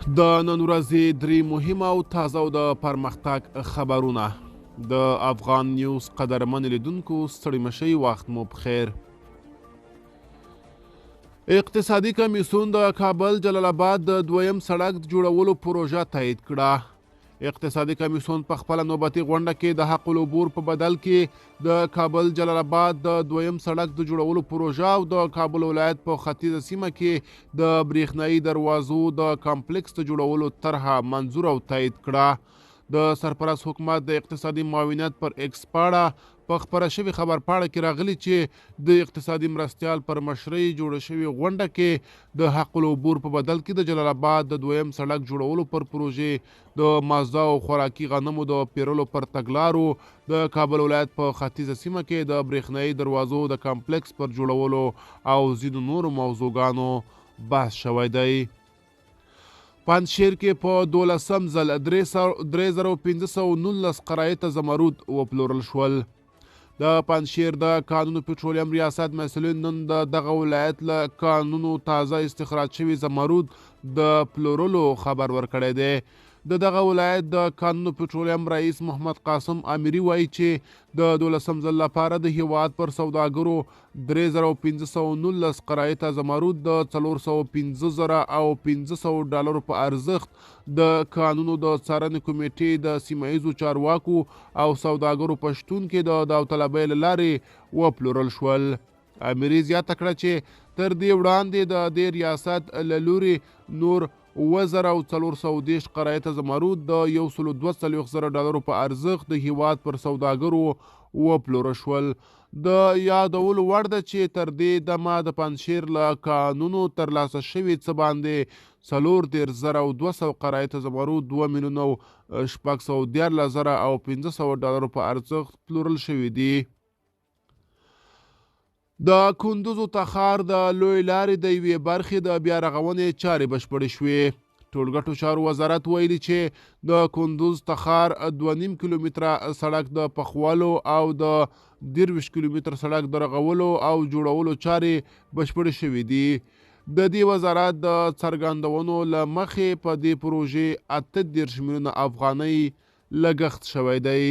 د نن ورځې درې مهمه او تازه او د پرمختګ خبرونه. د افغان نیوز قدرمن لیدونکو ستړي مشئ، وخت مو بخیر. اقتصادي کمیسیون د کابل جلال آباد د دویم سړک جوړولو پروژه تایید کړه. اقتصادي کمیسیون په خپل نوبتي غونډه کې د حق العبور په بدل کې د کابل جلال آباد د دویم سړک د جوړولو پروژه او د کابل ولایت په ختیځه سیمه کې د برېښنایي دروازو د کمپلیکس د جوړولو طرحه منظور او تایید کړه. د سرپرست حکومت د اقتصادي معاونیت پر ایکس پاڼه په خپره شوي خبر پاڼه کې راغلي چې د اقتصادي مرستیال پر مشرۍ جوړه شوې غونډه کې د حق العبور په بدل کې د جلال آباد د دویم سړک جوړولو پر پروژې د مازدا او خوراکي غنمو د پیرلو پر تګلارو د کابل ولایت په ختیځه سیمه کې د برېښنایي دروازو د کمپلیکس پر جوړولو او ځینو نورو موضوعګانو بحث شوی دی. پنجشیر کې په 12م ځل 3519 قرایته زمرود وپلورل شول. د پنجشیر د کانونو پټرولیم ریاست مسؤلین نن د دغه ولایت له کانونو تازه استخراج شوي زمرود د پلورلو خبر ورکړی دی. د دغه ولایت د کانونو پټرولیم رئیس محمد قاسم امیري وایي چې د 12م ځل لپاره د هیواد پر سوداګرو 3519 قرایته زمرود د 415,000 او 500 ډالرو په ارزښت د کانونو د څارنې کمیټې د سیمهییزو چارواکو او سوداګرو په شتون کې د داوطلبۍ له لارې وپلورل شول. امیري زیاته کړه چې تر دې وړاندې د دې ریاست له لورې نور 430 قرایته زمرود د 142,000 ډالرو په ارزښت د هیواد پر سوداګرو وپلورل شول. د یادولو وړ ده چې تر دې دمه د پنجشیر له کانونو ترلاسه شوي څه باندې 14,200 قرایته زمرود 2,614,000 او 500 ډالرو په ارزښت پلورل شوي دي. د کندوز و تخار د لوی لارې د یوې برخې د بیا رغونې چارې بشپړې شوې. ټولګټو چارو وزارت ویلي چې د کندوز تخار 2.5 کیلومتره سړک د پخولو او د 23 کیلومتر سړک د رغولو او جوړولو چارې بشپړې شوې دي. د دې وزارت د څرګندونو له مخې په دې پروژې 38 میلیونه افغانۍ لګښت شوی دی.